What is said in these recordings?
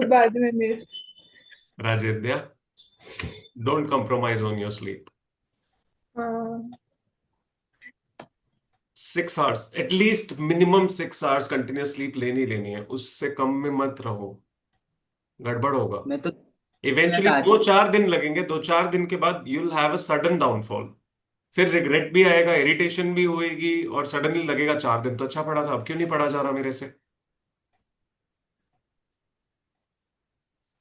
बाद में मेरे। Rajedya, don't compromise on your sleep. हाँ। 6 hours, at least minimum 6 hours continuous sleep लेनी लेनी है, उससे कम में मत रहो, गड़बड़ होगा। मैं तो गया इवेंचुअली था दो आज। चार दिन लगेंगे, 2-4 दिन के बाद you will have a sudden downfall. फिर रिग्रेट भी आएगा, इरिटेशन भी होएगी, और सडनली लगेगा 4 दिन तो अच्छा पड़ा था, अब क्यों नहीं पढ़ा जा रहा मेरे से।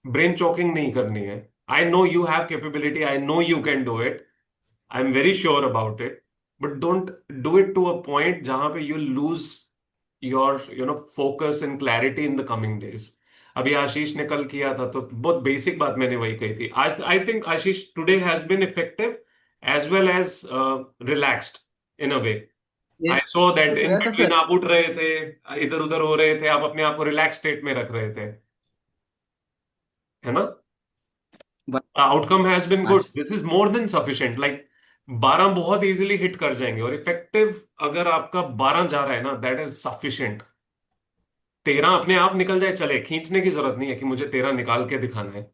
ब्रेन चोकिंग नहीं करनी है। I know you have capability, I know you can do it, I am very sure about it, but don't do it to a point जहां पे you lose your focus and clarity in the coming days. अभी आशीष ने कल किया था तो बहुत basic बात मैंने वही कही थी। आज I think Ashish today has been effective as well as relaxed in a way. ये आई सो दैट इन सोया था बिटवीन सर। आप उठ रहे थे, इधर उधर हो रहे थे, आप अपने आप को रिलैक्स स्टेट में रख रहे थे, है ना। आउटकम हैज बिन गुड, आज this is more than sufficient. Like 12 बहुत इजीली हिट कर जाएंगे, और इफेक्टिव अगर आपका 12 जा रहा है ना, दैट इज सफिशिएंट। 13 अपने आप निकल जाए, चले, खींचने की जरूरत नहीं है कि मुझे 13 निकाल के दिखाना है।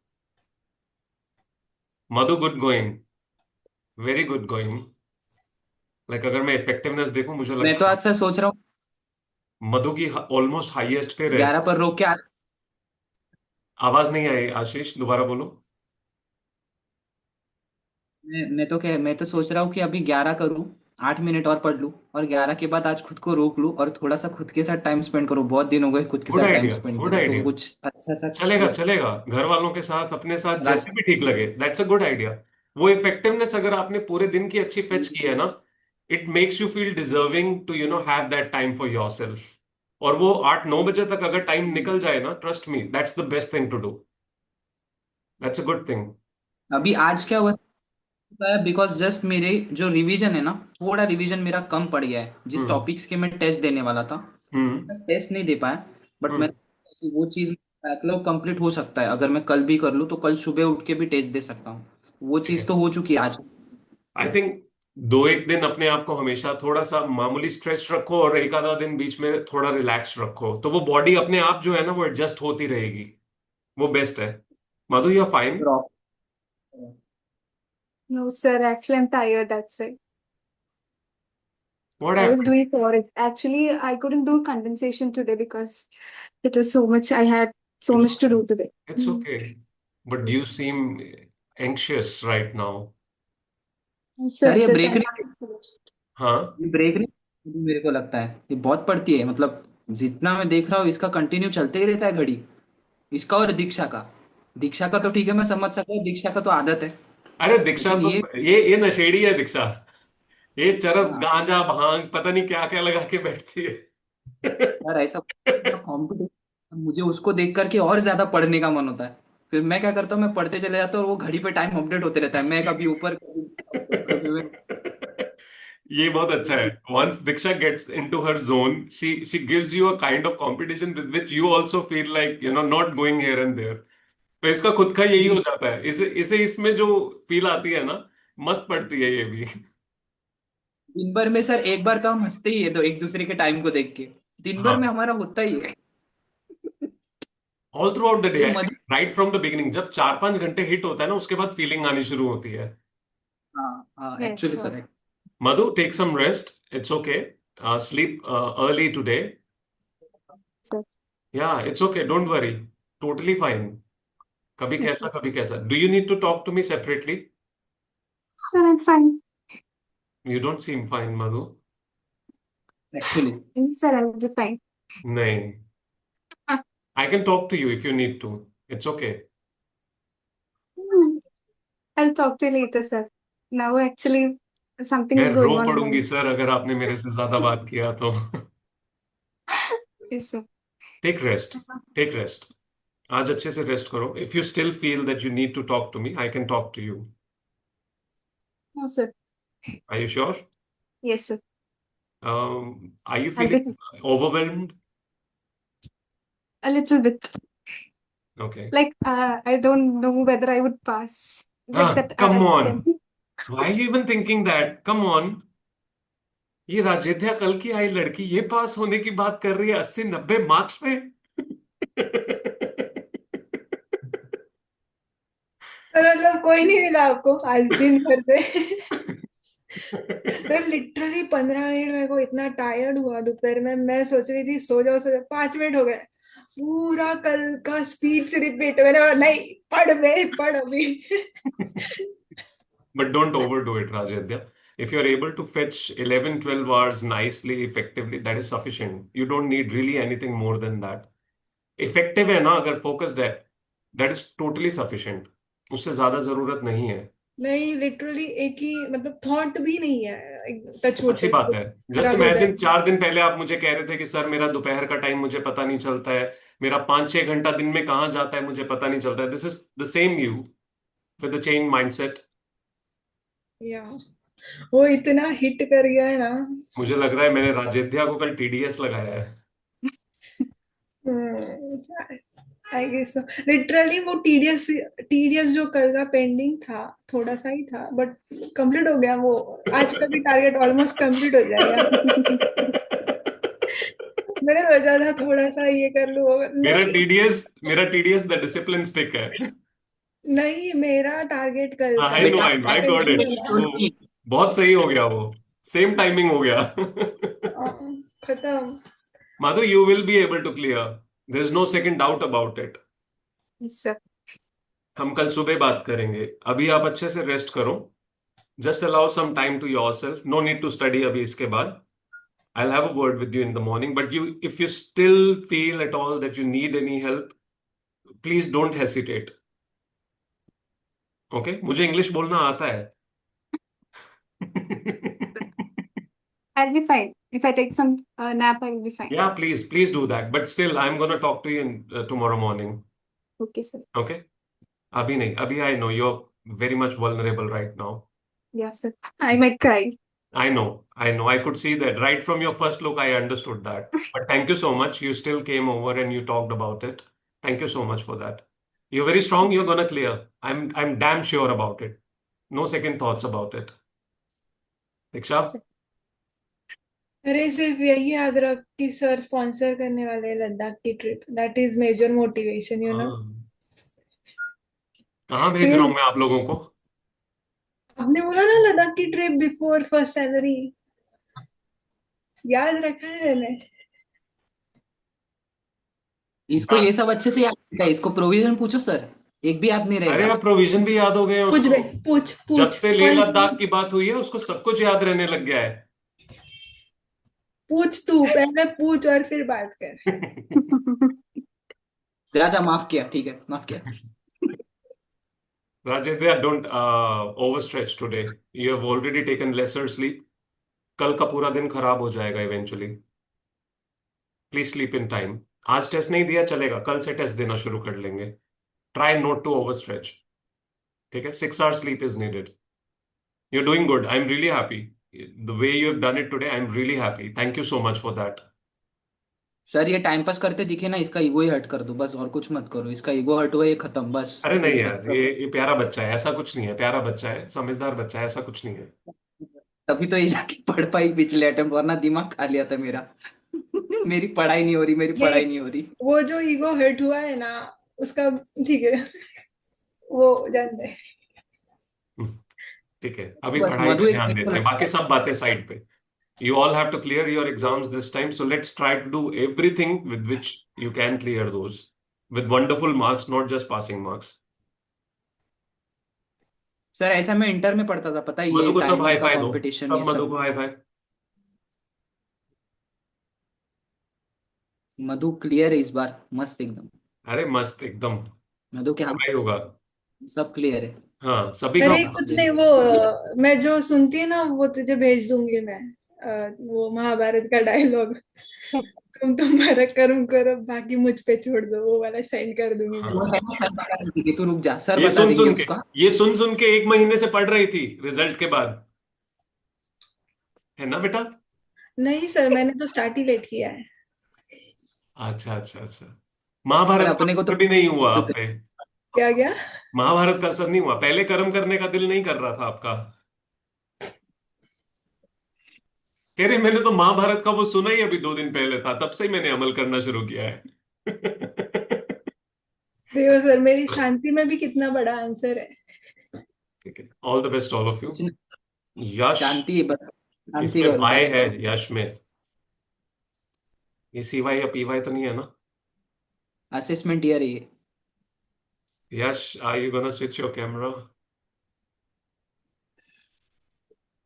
Madhu, good going, very good going. Like अगर मैं इफेक्टिवनेस देखूं, मुझे मैं तो लगता है आज सर सोच रहा हूँ मधु की ऑलमोस्ट हाईएस्ट पे रह। 11 पर रोक के आवाज नहीं आई आशीष, दोबारा बोलो। मैं तो सोच रहा हूँ कि अभी 11 करूँ, 8 मिनट और पढ़ लूँ, और 11 के बाद आज खुद को रोक लूँ और थोड़ा सा खुद के साथ टाइम स्पेंड करूँ। बहुत दिन हो गए खुद के गुड साथ टाइम आइडिया, स्पेंड गुड किया, तो आइडिया। कुछ अच्छा सा चलेगा करूँ। चलेगा, घर वालों के साथ, अपने साथ, और आज जैसे भी ठीक लगे, दैट्स अ गुड आइडिया। वो इफेक्टिवनेस अगर आपने पूरे दिन की अच्छी फेच की है ना, it makes you feel deserving to have that time for yourself. और वो 8-9 बजे तक अगर टाइम निकल जाए ना, trust me, that's the best thing to do, that's a good thing. अभी आज क्या हुआ है, बिकॉज जस्ट मेरे जो रिवीजन है ना, थोड़ा रिवीजन मेरा कम पड़ गया है जिस हम्म। टॉपिक्स के मैं टेस्ट देने वाला था। हम्म। मैं टेस्ट नहीं दे पाया, बट हम्म। मैंने सोचा कि वो चीज बैकलॉग कंप्लीट हो सकता है अगर मैं कल भी कर लूँ, तो कल सुबह उठ के भी टेस्ट दे सकता हूँ। वो चीज तो हो चुकी है आज। आई थिंक 2-1 दिन अपने आप को हमेशा थोड़ा सा मामूली स्ट्रेच रखो, और एक आधा दिन बीच में थोड़ा रिलैक्स रखो, तो वो बॉडी अपने आप जो है ना, वो एडजस्ट होती रहेगी। वो बेस्ट है। मधु, यू फाइन? फिर of. No, sir, actually, I'm tired. That's right. What I was happened? doing forex. Actually, I couldn't do condensation today because it was so much. I had so It's much to okay. do today. It's okay. But you Yes. seem anxious right now. Sir, sir ये just I break have नहीं, to finish. हाँ। ये break नहीं, मेरे को लगता है ये बहुत पड़ती है। मतलब जितना मैं देख रहा हूँ इसका कंटिन्यू चलते ही रहता है घड़ी। इसका और दीक्षा का तो ठीक है, मैं समझ सकता हूँ, दीक्षा का तो आदत है। अरे दीक्षा लेकिन तो, ये ये नशेड़ी है दीक्षा। ये चरस हाँ, गांजा भांग पता नहीं क्या क्या लगा के बैठती है। यार ऐसा कॉम्पिटिशन, मुझे उसको देख करके और ज्यादा पढ़ने का मन होता है। फिर मैं क्या करता हूँ, मैं पढ़ते चले जाता हूँ और वो घड़ी पे टाइम अपडेट होते रहता है। मैं कभी ऊपर कभी मैं ये बहुत अच्छा है। once Diksha gets into her zone, she gives you a kind of competition with which you also feel like not going here and there. तो इसका खुद का यही हो दिन जाता है, इसे इसे इसमें जो फील आती है ना, मस्त पड़ती है ये भी। दिन भर में सर एक बार तो हम हंसते ही है, तो एक दूसरे के टाइम को देख के दिन भर में हाँ, हमारा होता ही है। All throughout the day, ये I Madhu. Think right from the beginning, जब 4-5 घंटे हिट होता है ना, उसके बाद फीलिंग आनी शुरू होती है। हाँ हाँ, Yes, actually sir. Sir. Madhu, take some rest, it's okay, sleep early today. Sir. या it's okay, don't worry, totally fine. कभी Yes, कैसा sir. कभी कैसा, do you need to talk to me separately? Sir, I'm fine. You don't seem fine Madhu. Actually Sir, I'll be fine. नहीं, I can talk to you if you need to, it's okay. Hmm. I'll talk to you later, sir. Now, actually, something मैं is रो going on in पड़ूंगी my. Sir अगर आपने मेरे से ज्यादा बात किया तो। Yes, sir. Take rest, take rest. आज अच्छे से रेस्ट करो। If you still feel that you need to talk to me, I can talk to you. No, sir. Are you sure? Yes, sir. Are you I'll be feeling overwhelmed? a little bit. Okay. Like, I don't know whether I would pass. Like that. Come on, Exam. Why you even thinking that, come on. ये राजेद्या कल की आई लड़की, ये पास होने की बात कर रही है 80-90 मार्क्स में। और मतलब कोई नहीं मिला आपको आज दिन भर से? तो लिटरली 15 मिनट मेरे को इतना टायर्ड हुआ दोपहर में, मैं सोच रही थी सो जाओ, 5 मिनट हो गए, पूरा कल का स्पीच रिपीट। मैंने बोला नहीं, पढ़ अभी। But don't overdo it, Rajendra. If you're able to fetch 11, 12 hours nicely, effectively, that is sufficient. You don't need really anything more than that. Effective है ना, अगर focused है, that is totally sufficient. उससे ज्यादा जरूरत नहीं है। नहीं, लिटरली एक ही मतलब थॉट भी नहीं है, टच वुड अच्छी बात है। जस्ट खराब हो जाए। इमेजिन 4 दिन पहले आप मुझे कह रहे थे कि सर मेरा दोपहर का टाइम मुझे पता नहीं चलता है, मेरा 5-6 घंटा दिन में कहाँ जाता है मुझे पता नहीं चलता है। This is the same you with the change mindset. या वो इतना हिट कर गया है ना। मुझे लग रहा है मैंने राजेद्या को कल टीडीएस लगाया है। आई गेस लिटरली वो टीडीएस टीडीएस जो कल का पेंडिंग था, थोड़ा सा ही था बट कंप्लीट हो गया वो। आज का भी टारगेट ऑलमोस्ट कंप्लीट हो जाएगा। मैंने सोचा था थोड़ा सा ये कर लूँ, मेरा नहीं। टीडीएस मेरा टीडीएस द डिसिप्लिन स्टिक है। नहीं, मेरा टारगेट कल का आई नो, बेटा I know, I got pending it. मेरी वाला। वो सुनिए। बहुत सही हो गया, वो सेम टाइमिंग हो गया। खत्म। Madhu, you will be able to clear, there is no second doubt about it. Sir. हम कल सुबह बात करेंगे, अभी आप अच्छे से रेस्ट करो। Just allow some time to yourself, no need to study अभी इसके बाद। I'll have a word with you in the morning, but if you still feel at all that you need any help, please don't hesitate. Okay? मुझे English बोलना आता है। I'll be fine. If I take some nap, I will be fine. Yeah, please do that. But still, I'm gonna talk to you tomorrow morning. Okay, sir. Okay? अभी नहीं, अभी I know you're very much vulnerable right now. Yeah, sir. I might cry. I know, I know. I could see that right from your first look. I understood that. But thank you so much. You still came over and you talked about it. Thank you so much for that. You're very strong. You're gonna clear. I'm damn sure about it. No second thoughts about it. Diksha? Sir. अरे सिर्फ यही याद रख कि sir sponsor करने वाले हैं लद्दाख की trip, that is major motivation हाँ। कहाँ भेज रहा हूँ मैं आप लोगों को? आपने बोला ना लद्दाख की ट्रिप बिफोर फर्स्ट सैलरी, याद रखा है मैंने। इसको ये सब अच्छे से याद है, इसको प्रोविजन पूछो सर, एक भी याद नहीं अरे रहेगा। अब प्रोविजन भी याद हो गए हैं पूछ बे, उसको। पूछ जब पूछ से लेह लद्दाख की बात हुई है उसको सब कुछ याद रहने लग गया है। पूछ, तू पहले पूछ और फिर बात कर। जा जा, माफ किया, ठीक है, माफ किया। Rajendra, don't overstretch today. You have already taken lesser sleep. कल का पूरा दिन खराब हो जाएगा eventually. Please sleep in time. आज टेस्ट नहीं दिया चलेगा, कल से टेस्ट देना शुरू कर लेंगे। Try not to overstretch. ठीक है, 6 hours sleep is needed. You're doing good. I'm really happy. The way you have done it today, I'm really happy. Thank you so much for that. Sir ये time pass करते दिखे ना, इसका ego ही hurt कर दो बस, और कुछ मत करो। इसका ईगो हर्ट हुआ, ये खत्म बस। अरे फिर नहीं से यार, सब। ये प्यारा बच्चा है, ऐसा कुछ नहीं है। प्यारा बच्चा है, समझदार बच्चा है, ऐसा कुछ नहीं है। तभी तो ये जाके पढ़ पाई पिछले अटेम्प्ट, वरना दिमाग खा लिया था मेरा। मेरी पढ़ाई नहीं हो रही, मेरी ये पढ़ाई नहीं हो रही। वो जो ईगो हर्ट हुआ है ना उसका, ठीक है, वो जान दे। ठीक है, अभी बस पढ़ाई मधु, पे एक ध्यान मेरे को देते हैं, लगता बाकी है। सब बातें साइड पे। You all have to clear your exams this time, so let's try to do everything with which you can clear those with wonderful marks, not just passing marks. Sir ऐसा मैं इंटर में पढ़ता था, पता है, मधु ये को सब हाई टाइमिंग का फाई दो। कंपटीशन ये सब मधु सब। को हाई फाई। मधु क्लियर है इस बार, मस्त एकदम। अरे मस्त एकदम। मधु के होगा हाथ ही होगा। सब क्लियर है। हाँ, सभी का अरे होगा। कुछ नहीं, वो मैं जो सुनती है ना वो तुझे भेज दूंगी मैं। वो महाभारत का डायलॉग, तुम तुम्हारा कर्म करो बाकी मुझ पे छोड़ दो, वो वाला सेंड कर दूंगी मैं। वो हाँ, है ना, सर बता देंगे, तू रुक जा, सर ये बता सुन देंगे सुन के उसका। ये सुन सुन के 1 महीने से पढ़ रही थी रिजल्ट के बाद, है ना बेटा? नहीं सर, मैंने तो स्टार्ट ही लेट किया है। अच्छा अच्छा अच्छा। सर महाभारत का अपने को तो असर भी नहीं हुआ आप पे? क्या क्या? महाभारत का असर नहीं हुआ? पहले कर्म करने का दिल नहीं कर रहा था आपका? कह रही मैंने तो महाभारत का वो सुना ही अभी 2 दिन पहले था, तब से ही मैंने अमल करना शुरू किया है। देखो सर, मेरी शांति में भी कितना बड़ा आंसर है। ठीक है, all the best all of you. कुछ नहीं, यश, शांति बस, शांति इसमें करो वाई बस है करो। यश में, ये सी वाई या पी वाई तो नहीं है ना? असेसमेंट ईयर ये। Yash, are you gonna switch your camera?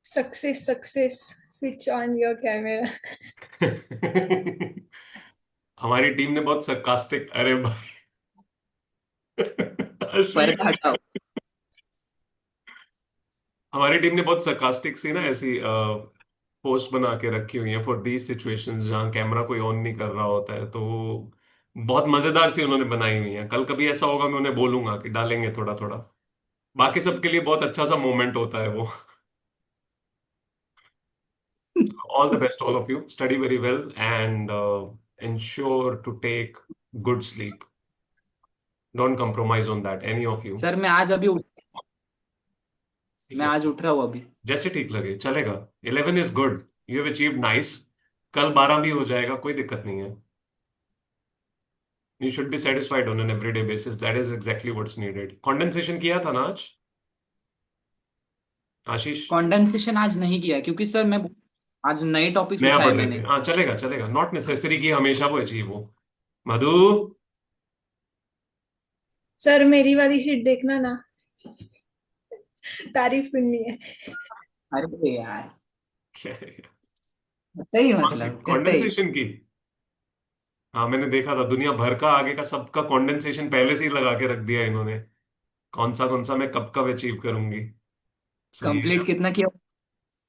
Success success, switch on your camera. हमारी टीम ने बहुत सरकास्टिक, अरे भाई पर्दा अश्विन, हटाओ। हमारी टीम ने बहुत सरकास्टिक सी ना ऐसी पोस्ट बना के रखी हुई है फॉर दीज सिचुएशंस जहां कैमरा कोई ऑन नहीं कर रहा होता है, तो बहुत मजेदार सी उन्होंने बनाई हुई है। कल कभी ऐसा होगा मैं उन्हें बोलूंगा कि डालेंगे थोड़ा थोड़ा। बाकी सबके लिए बहुत अच्छा सा मोमेंट होता है वो। All the best, all of you. Study very well and ensure to take good sleep. Don't compromise on that, any of you. Sir ठीक मैं है, आज उठ रहा हूँ अभी। जैसे ठीक लगे चलेगा। 11 is good, you have achieved nice. कल 12 भी हो जाएगा, कोई दिक्कत नहीं है। You should be satisfied on an everyday basis. That is exactly what's needed. Condensation किया था ना आज, आशीष? कंडेंसेशन आज नहीं किया क्योंकि सर मैं आज नए टॉपिक्स नया उठाए पढ़ रहे थे, मैंने। हाँ चलेगा चलेगा। नॉट नेसेसरी कि हमेशा वो अचीव हो। मधु, सर मेरी वाली शीट देखना ना, तारीफ सुननी है। अरे यार, क्या है? कतई कौन सी मतलब कतई। कॉन्डेंसेशन की? हाँ मैंने देखा था, दुनिया भर का आगे का सबका कॉन्डेंसेशन पहले से ही लगा के रख दिया इन्होंने। कौन सा मैं कब कब अचीव करूंगी। सही है कंप्लीट यार, कितना किया?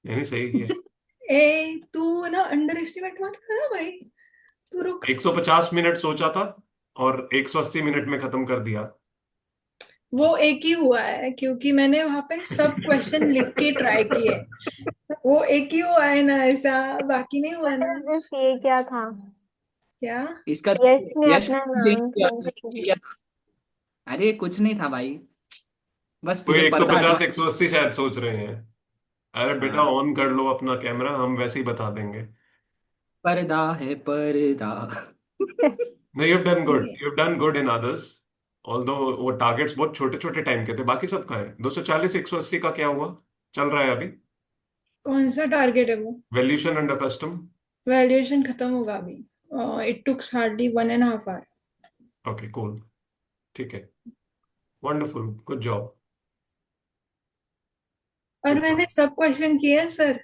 यानी सही है। ए, तू ना अंडर एस्टिमेट मत करा भाई, तू रुक। 150 मिनट सोचा था और 180 मिनट में खत्म कर दिया। वो एक ही हुआ है क्योंकि मैंने वहां पे सब क्वेश्चन लिख के ट्राई किए। वो एक ही हुआ है ना, ऐसा बाकी नहीं हुआ ना। सिर्फ ये क्या था? क्या? इसका यश ने यश अपना चेंज नाम किया चेंज किया। क्या? अरे कुछ नहीं था भाई, बस कोई तुझे पर्दा 150 हटवा। 180 शायद सोच रहे हैं। अरे बेटा हाँ, ऑन कर लो अपना कैमरा, हम वैसे ही बता देंगे। पर्दा है पर्दा। No, you've done good. You've done good in others. Although वो टारगेट्स बहुत छोटे छोटे टाइम के थे, बाकी सबका है। 240 180 का क्या हुआ, चल रहा है अभी? कौन सा टारगेट है वो? Valuation under custom. वैल्यूएशन खत्म होगा अभी। It took hardly 1.5 hour. Okay cool, ठीक है, वंडरफुल, गुड जॉब, और गुड मैंने जॉब। सब क्वेश्चन किए हैं सर।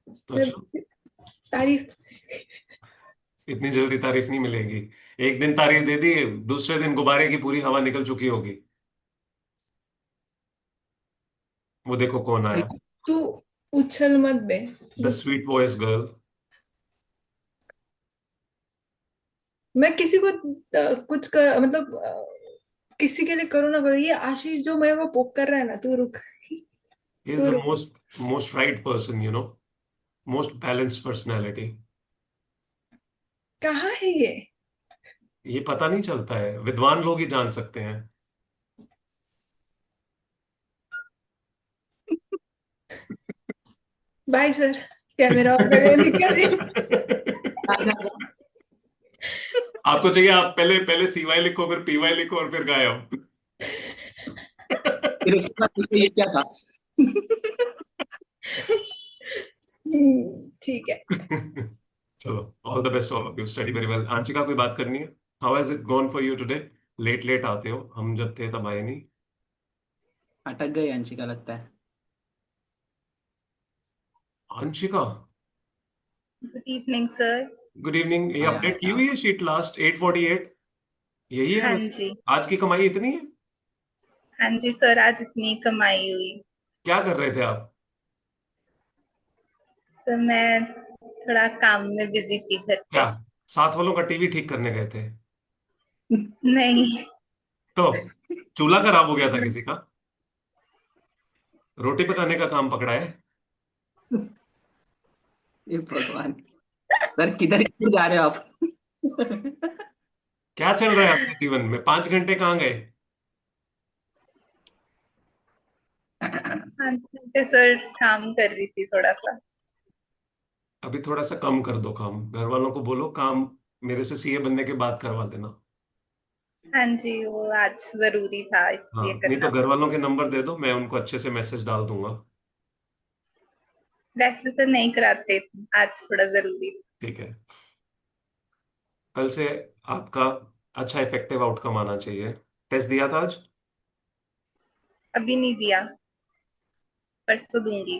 अच्छा, तारीफ। इतनी जल्दी तारीफ नहीं मिलेगी। एक दिन तारीफ दे दी, दूसरे दिन गुब्बारे की पूरी हवा निकल चुकी होगी। वो देखो कौन आया, सही। तू उछल मत बे। The sweet voice girl. मैं किसी को कुछ कर, मतलब किसी के लिए करो ना करो, ये आशीष जो मेरे को पोक कर रहा है ना, तू रुक। ही इज तू द रुक। Most right person, most balanced personality. कहाँ है ये? ये पता नहीं चलता है, विद्वान लोग ही जान सकते हैं। बाय सर, कैमरा ऑफ करके निकल। जा, जा, जा। आपको चाहिए, आप पहले पहले सीवाई लिखो, फिर पीवाई लिखो और फिर गायब। फिर उसके बाद देखो ये क्या था। ठीक है। चलो, all the best all of you, study very well. Anshika, कोई बात करनी है? How has it gone for you today? Late late आते हो, हम जब थे तब आए नहीं। अटक गई अंशिका लगता है। Anshika, good evening sir. Good evening. ये आया अपडेट की आया। हुई है शीट, लास्ट 848 यही है हाँ बस? जी। आज की कमाई इतनी है? हाँ जी सर, आज इतनी कमाई हुई। क्या कर रहे थे आप? सर मैं थोड़ा काम में बिजी थी घर क्या, पे। साथ वालों का टीवी ठीक करने गए थे? नहीं। तो चूल्हा खराब हो गया था किसी का? रोटी पकाने का काम पकड़ा है? ये भगवान, सर किधर किधर जा रहे हो आप? क्या चल रहा है आपके जीवन में, 5 घंटे कहाँ गए? हाँ जी सर, काम कर रही थी थोड़ा सा। अभी थोड़ा सा कम कर दो काम, घर वालों को बोलो काम मेरे से सीए बनने के बाद करवा देना। हाँ जी, वो आज जरूरी था हाँ, इसलिए नहीं तो करना घर पड़ा। वालों के नंबर दे दो, मैं उनको अच्छे से मैसेज डाल दूंगा। वैसे तो नहीं कराते, आज थोड़ा जरूरी था। ठीक है, कल से आपका अच्छा इफेक्टिव आउटकम आना चाहिए। टेस्ट दिया था आज? अभी नहीं दिया, परसों दूंगी।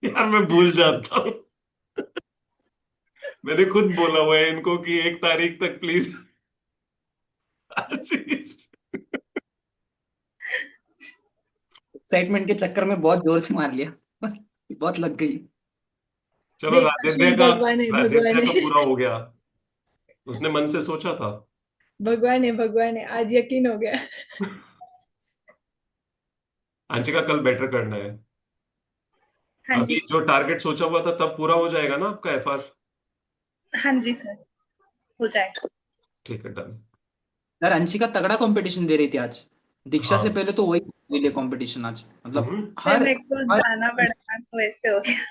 यार मैं भूल जाता हूँ। मैंने खुद बोला हुआ है इनको कि 1 तारीख तक प्लीज। एक्साइटमेंट के चक्कर में बहुत जोर से मार लिया पर बहुत लग गई। चलो, देख आशीष, राजेद्या का पूरा हो गया। उसने मन से सोचा था। भगवान है, आज यकीन हो गया। अंशिका, कल बेटर करना है। हाँ जी अभी जो सर। टारगेट सोचा हुआ था तब पूरा हो जाएगा ना आपका एफआर? हाँ जी सर, हो जाएगा। ठीक है, डन। यार अंशिका तगड़ा कंपटीशन दे रही थी आज। दीक्षा से हाँ। पहले तो वही ले कंपटीशन आज, मतलब फिर हर मेरे को हर जाना पड़ा तो ऐसे हो गया।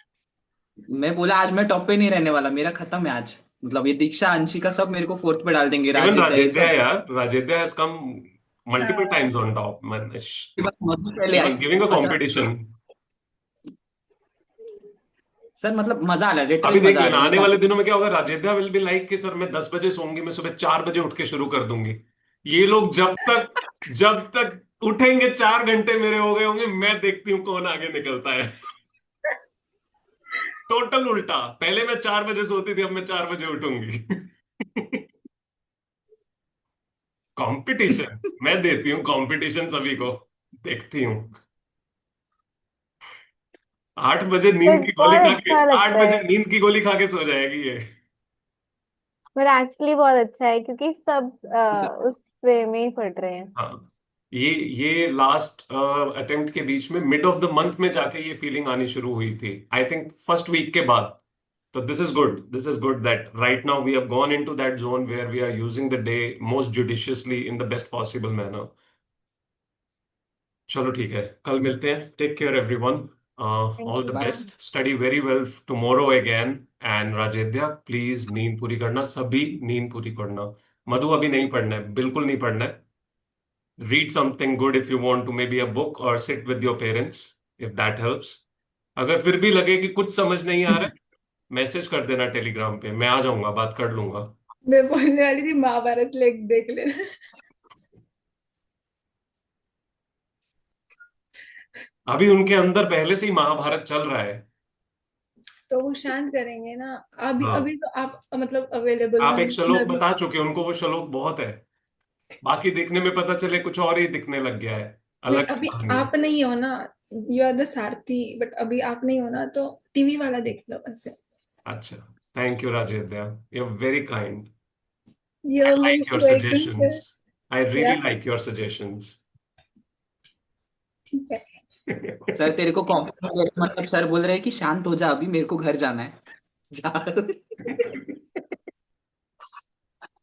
मैं बोला आज मैं टॉप पे नहीं रहने वाला, मेरा खत्म है आज। मतलब ये दीक्षा अंशिका सब मेरे को फोर्थ पे डाल देंगे, इवन राजिद है राजेद्या, सब। यार राजेद्या हैज कम मल्टीपल हाँ। Times on top. ये बात मधु पहले she I was giving a 50। Competition. Sir मतलब मजा आ रहा है, अभी लिटरली देख मजा आ रहा लेना है ये आने वाले कॉम्पिटिशन। दिनों में क्या होगा। राजेद्या विल बी लाइक कि सर मैं 10 बजे सोऊंगी, मैं सुबह 4 बजे उठ के शुरू कर दूंगी। ये लोग जब तक उठेंगे 4 घंटे मेरे हो गए होंगे, मैं देखती हूँ कौन आगे निकलता है। टोटल उल्टा, पहले मैं 4 बजे सोती थी, अब मैं 4 बजे उठूंगी। कंपटीशन मैं देती हूँ, कंपटीशन सभी को देखती हूँ। 8 बजे नींद बट की गोली बहुत खा के अच्छा आठ लगता बजे है। नींद की गोली खा के सो जाएगी ये। पर एक्चुअली बहुत अच्छा है क्योंकि सब उस वे में ही पढ़ रहे हैं। हाँ, ये लास्ट अटेम्प्ट के बीच में मिड ऑफ द मंथ में जाके ये फीलिंग आनी शुरू हुई थी, आई थिंक फर्स्ट वीक के बाद। तो this is good that right now we have gone into that zone where we are using the day most judiciously in the best possible manner. चलो ठीक है, कल मिलते हैं। Take care everyone, thank all the you bye. So best, study very well tomorrow again. And Rajedya, please नींद पूरी करना, सभी नींद पूरी करना। मधु, अभी नहीं पढ़ना है, बिल्कुल नहीं पढ़ना है। Read something good if you want to, maybe a book or sit with your parents if that helps. अगर फिर भी लगे कि कुछ समझ नहीं आ रहा है, मैसेज कर देना टेलीग्राम पे, मैं आ जाऊंगा, बात कर लूंगा। मैं बोलने वाली थी महाभारत लेख देख लेना। अभी उनके अंदर पहले से ही महाभारत चल रहा है। तो वो शांत करेंगे ना। अभी हाँ, अभी तो आप मतलब अवेलेबल हो आप एक श्लोक मैं भी। बता चुके, उनको वो श्लोक बहुत है। बाकी देखने में पता चले कुछ और ही दिखने लग गया है, नहीं, अलग ही अभी कहानी है। आप नहीं हो ना। You are the Sarathi, but अभी आप नहीं हो ना, तो टीवी वाला देख लो बस। अच्छा, thank you Rajesh, you are very kind. You I are like most you're welcome sir. Suggestions, I yeah really like your suggestions. ठीक है। सर तेरे को कॉम्पिटिशन दे रहे, मतलब सर बोल रहे हैं कि शांत हो जा, अभी मेरे को घर जाना है। जा।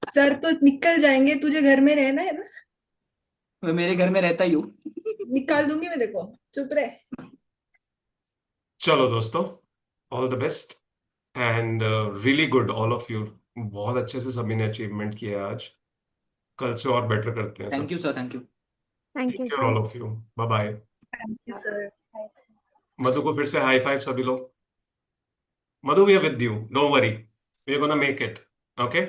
सर तो निकल जाएंगे, तुझे घर में रहना है ना। मैं मेरे घर में रहता ही हूँ। निकाल दूंगी मैं, देखो चुप रहे। चलो दोस्तों, all the best and really good all of you. बहुत अच्छे से सभी ने अचीवमेंट किया है आज। कल से और बेटर करते हैं थैंक सब। You sir, thank you. Thank take you care all sir. Of you, bye bye. Thank you sir. Madhu को फिर से हाई फाइव सभी लोग। Madhu, we are with you, don't worry, we are gonna make it. Okay,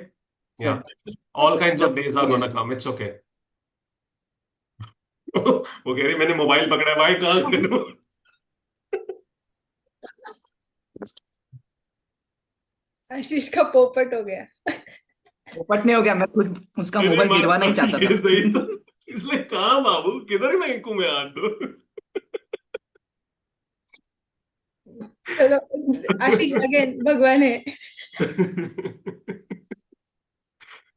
yeah sir all kinds of जब days are gonna come, it's okay. वो कह रही मैंने मोबाइल पकड़ा है भाई, कहाँ से दूं? आशीष का पोपट हो गया। पोपट नहीं हो गया, मैं खुद उसका मेरे मोबाइल गिरवाना ही मस्त, चाहता ये था। सही तो। इसलिए कहाँ बाबू, किधर फेंकू मैं हाथ दो। चलो, आशीष अगेन भगवान है।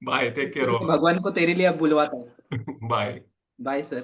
बाय, टेक केयर मैं ऑल। भगवान को तेरे लिए अब बुलवाता हूँ। बाय। Bye sir.